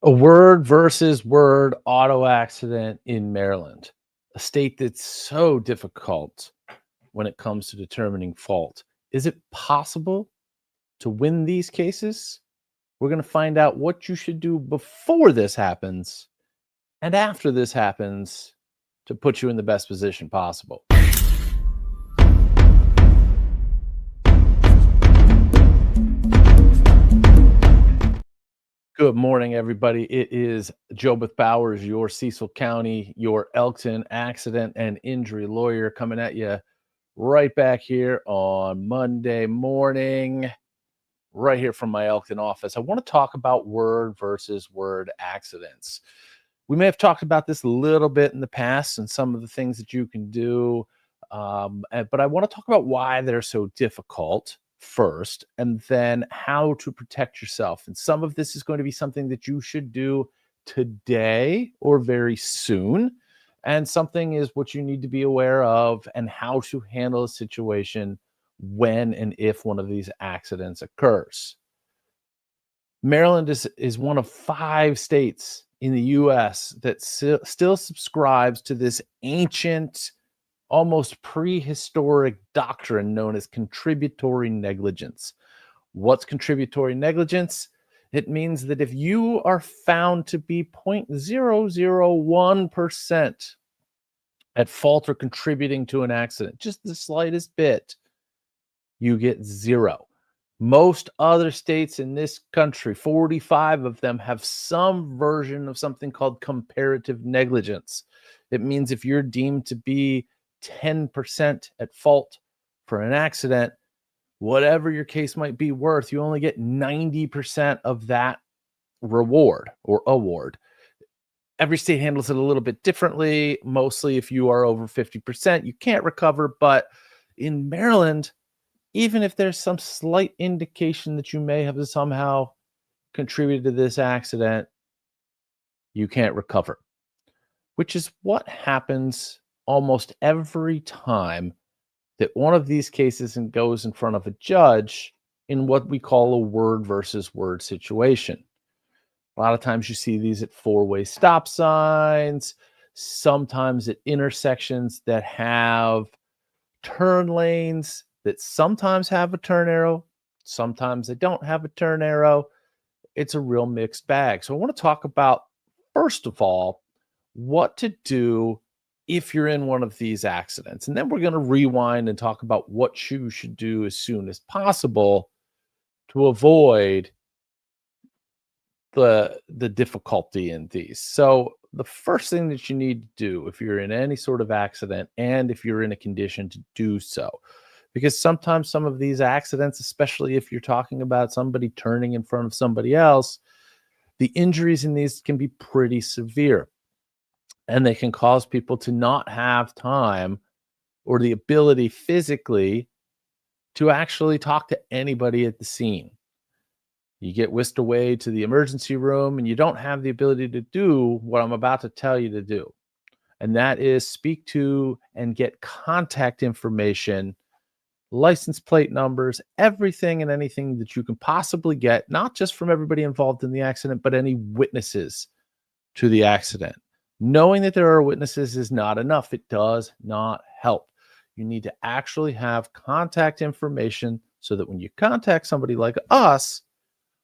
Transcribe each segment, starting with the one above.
A word versus word auto accident in Maryland, a state that's so difficult when it comes to determining fault. Is it possible to win these cases? We're going to find out what you should do before this happens and after this happens to put you in the best position possible. Good morning, everybody. It is Jobeth Bowers, your Cecil County, your Elkton accident and injury lawyer, coming at you right back here on Monday morning, right here from my Elkton office. I want to talk about word versus word accidents. We may have talked about this a little bit in the past and some of the things that you can do, but I want to talk about why they're so difficult first, and then how to protect yourself. And some of this is going to be something that you should do today or very soon. And something is what you need to be aware of and how to handle a situation when and if one of these accidents occurs. Maryland is one of 5 states in the US that still subscribes to this ancient, almost prehistoric doctrine known as contributory negligence. What's contributory negligence? It means that if you are found to be 0.001% at fault or contributing to an accident, just the slightest bit, you get 0. Most other states in this country, 45 of them, have some version of something called comparative negligence. It means if you're deemed to be 10% at fault for an accident, whatever your case might be worth, you only get 90% of that reward or award. Every state handles it a little bit differently. Mostly, if you are over 50%, you can't recover. But in Maryland, even if there's some slight indication that you may have somehow contributed to this accident, you can't recover, which is what happens almost every time that one of these cases goes in front of a judge in what we call a word versus word situation. A lot of times you see these at 4-way stop signs, sometimes at intersections that have turn lanes that sometimes have a turn arrow, sometimes they don't have a turn arrow. It's a real mixed bag. So I want to talk about, first of all, what to do if you're in one of these accidents. And then we're going to rewind and talk about what you should do as soon as possible to avoid the difficulty in these. So the first thing that you need to do if you're in any sort of accident, and if you're in a condition to do so, because sometimes some of these accidents, especially if you're talking about somebody turning in front of somebody else, the injuries in these can be pretty severe, and they can cause people to not have time or the ability physically to actually talk to anybody at the scene. You get whisked away to the emergency room and you don't have the ability to do what I'm about to tell you to do. And that is speak to and get contact information, license plate numbers, everything and anything that you can possibly get, not just from everybody involved in the accident, but any witnesses to the accident. Knowing that there are witnesses is not enough. It does not help. You need to actually have contact information so that when you contact somebody like us,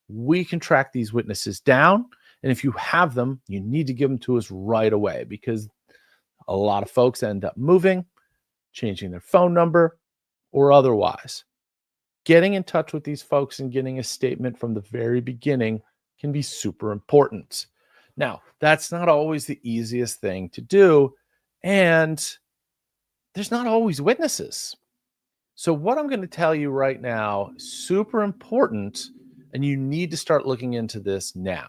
we can track these witnesses down. And if you have them, you need to give them to us right away, because a lot of folks end up moving, changing their phone number, or otherwise. Getting in touch with these folks and getting a statement from the very beginning can be super important. Now, that's not always the easiest thing to do, and there's not always witnesses. So what I'm going to tell you right now is super important, and you need to start looking into this now.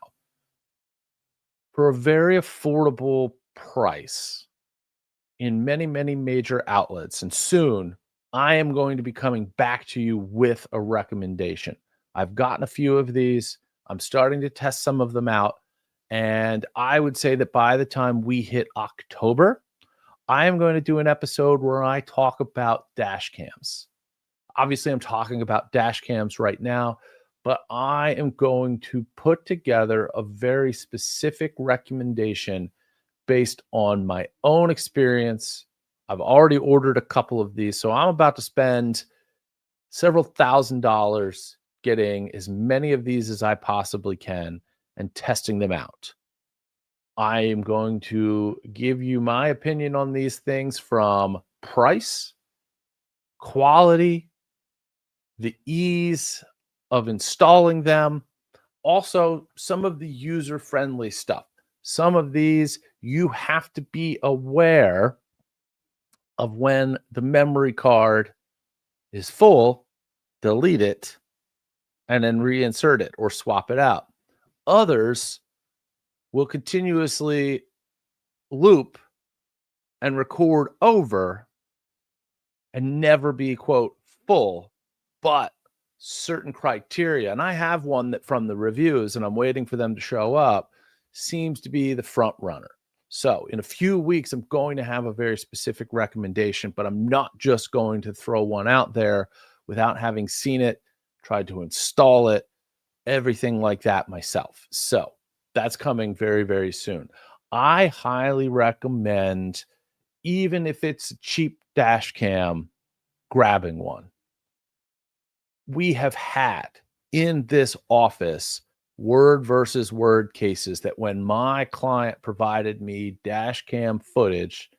For a very affordable price in many, many major outlets, and soon, I am going to be coming back to you with a recommendation. I've gotten a few of these. I'm starting to test some of them out. And I would say that by the time we hit October, I am going to do an episode where I talk about dash cams. Obviously, I'm talking about dash cams right now, but I am going to put together a very specific recommendation based on my own experience. I've already ordered a couple of these, so I'm about to spend several $1,000s getting as many of these as I possibly can and testing them out. I am going to give you my opinion on these things from price, quality, the ease of installing them, also some of the user-friendly stuff. Some of these you have to be aware of when the memory card is full, delete it, and then reinsert it or swap it out. Others will continuously loop and record over and never be, quote, full, but certain criteria. And I have one that from the reviews, and I'm waiting for them to show up, seems to be the front runner. So in a few weeks, I'm going to have a very specific recommendation, but I'm not just going to throw one out there without having seen it, tried to install it, everything like that myself. So that's coming very, very soon. I highly recommend, even if it's a cheap dash cam, grabbing one. We have had in this office word versus word cases that when my client provided me dash cam footage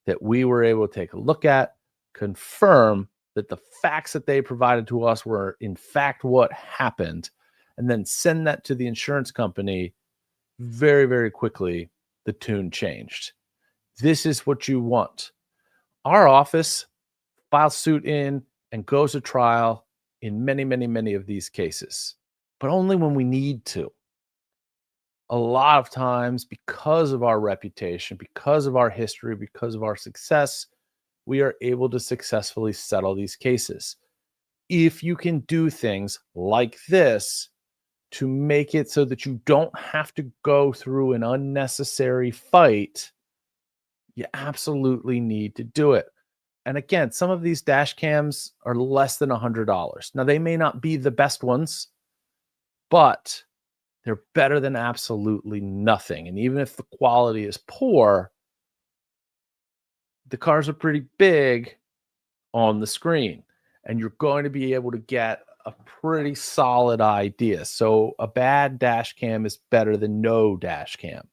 that we were able to take a look at, confirm that the facts that they provided to us were in fact what happened, and then send that to the insurance company, very, very quickly, the tune changed. This is what you want. Our office files suit in and goes to trial in many, many, many of these cases, but only when we need to. A lot of times, because of our reputation, because of our history, because of our success, we are able to successfully settle these cases. If you can do things like this to make it so that you don't have to go through an unnecessary fight, you absolutely need to do it. And again, some of these dash cams are less than $100. Now, they may not be the best ones, but they're better than absolutely nothing. And even if the quality is poor, the cars are pretty big on the screen, and you're going to be able to get a pretty solid idea. So a bad dash cam is better than no dash cam.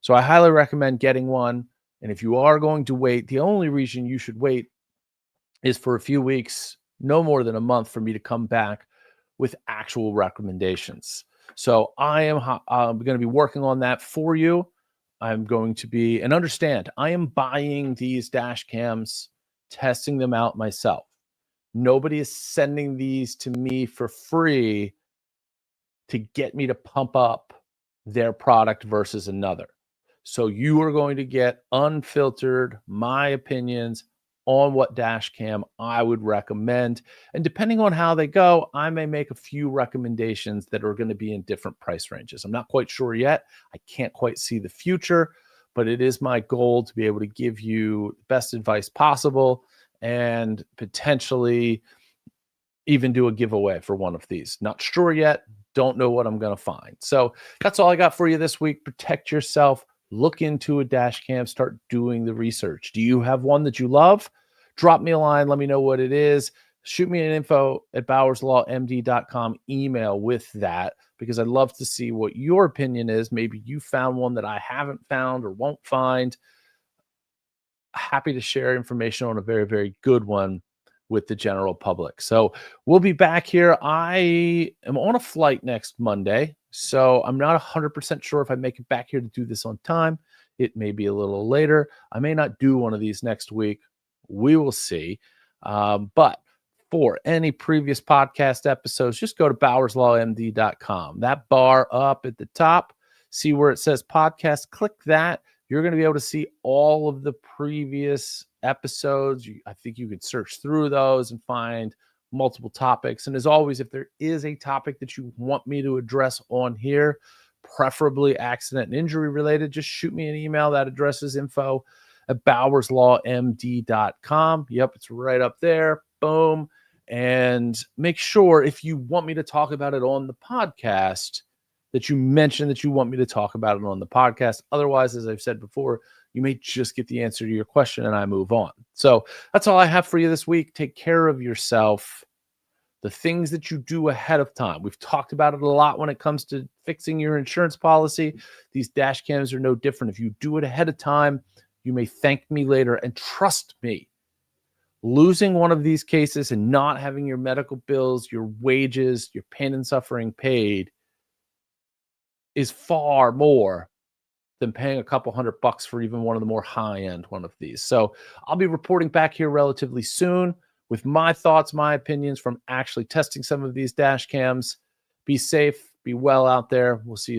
So I highly recommend getting one. And if you are going to wait, the only reason you should wait is for a few weeks, no more than a month, for me to come back with actual recommendations. So I am going to be working on that for you. I'm going to be, and understand, I am buying these dash cams, testing them out myself. Nobody is sending these to me for free to get me to pump up their product versus another. So you are going to get unfiltered, my opinions on what dash cam I would recommend. And depending on how they go, I may make a few recommendations that are going to be in different price ranges. I'm not quite sure yet. I can't quite see the future, but it is my goal to be able to give you the best advice possible and potentially even do a giveaway for one of these. Not sure yet. Don't know what I'm going to find. So that's all I got for you this week. Protect yourself. Look into a dash cam. Start doing the research. Do you have one that you love? Drop me a line. Let me know what it is. Shoot me an info@bowerslawmd.com email with that, because I'd love to see what your opinion is. Maybe you found one that I haven't found or won't find. Happy to share information on a very, very good one with the general public. So we'll be back here. I am on a flight next Monday, so I'm not 100% sure if I make it back here to do this on time. It may be a little later. I may not do one of these next week. We will see. But for any previous podcast episodes, just go to bowerslawmd.com. That bar up at the top, see where it says podcast, click that. You're going to be able to see all of the previous episodes. I think you could search through those and find multiple topics. And as always, if there is a topic that you want me to address on here, preferably accident and injury related, just shoot me an email. That address is info@bowerslawmd.com. Yep, it's right up there. Boom. and make sure if you want me to talk about it on the podcast that you mention that you want me to talk about it on the podcast. Otherwise, as I've said before, you may just get the answer to your question and I move on. So that's all I have for you this week. Take care of yourself. The things that you do ahead of time. We've talked about it a lot when it comes to fixing your insurance policy. These dash cams are no different. If you do it ahead of time, you may thank me later. And trust me, losing one of these cases and not having your medical bills, your wages, your pain and suffering paid is far more than paying a couple $100 for even one of the more high-end one of these. So I'll be reporting back here relatively soon with my thoughts, my opinions from actually testing some of these dash cams. Be safe, be well out there. We'll see you soon.